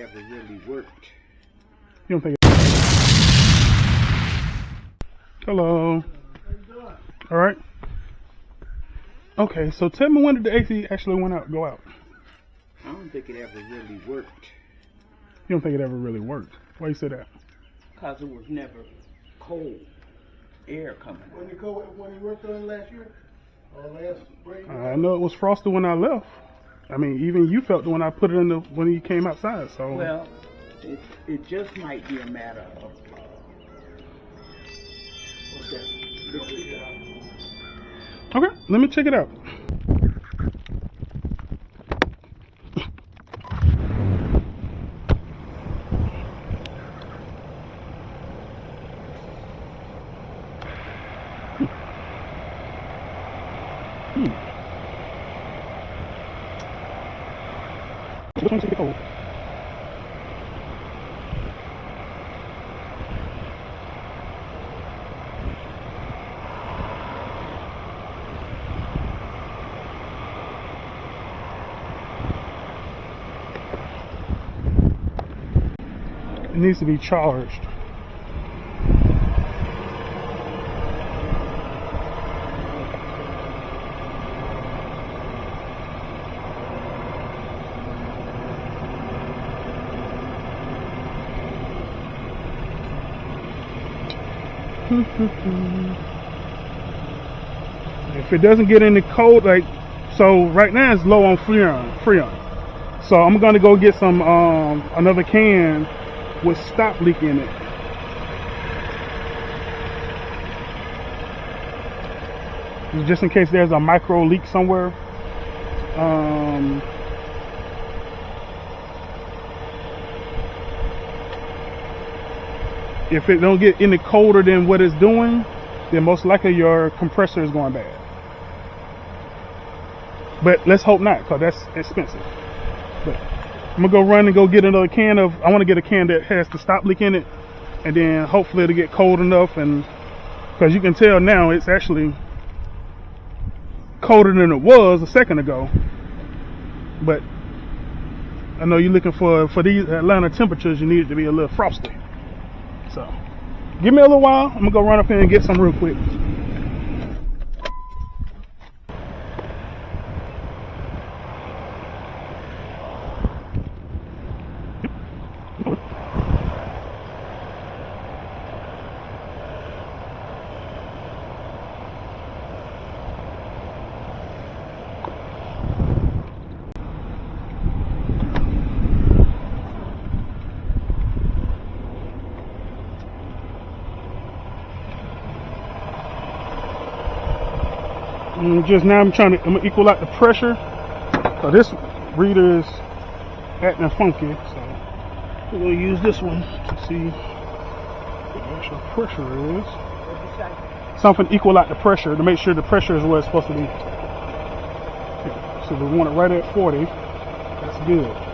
Ever really worked. You don't think Hello. All right. Okay, so tell me, when did the AC actually go out? I don't think it ever really worked. You don't think it ever really worked? Why you say that? Because it was never cold air coming out. When you worked on it last year? Or last spring? I know it was frosty when I left. I mean, even you felt it when I put it in when you came outside. So Well, it just might be a matter of what's that? okay, let me check it out. Which one's cold? It needs to be charged. If it doesn't get any cold, so right now it's low on Freon. So I'm gonna go get some another can with stop leak in it. Just in case there's a micro leak somewhere. If it don't get any colder than what it's doing, then most likely your compressor is going bad. But let's hope not, because that's expensive. But I'm gonna go run and go get another can of, I want to get a can that has the stop leak in it, and then hopefully it'll get cold enough, and because you can tell now it's actually colder than it was a second ago. But I know you're looking for these Atlanta temperatures, you need it to be a little frosty. So give me a little while, I'm gonna go run up here and get some real quick. Just now I'm gonna equal out the pressure. So this reader is acting funky, so we're gonna use this one to see what the actual pressure is. Something equal out the pressure to make sure the pressure is where it's supposed to be. Okay, so we want it right at 40. That's good.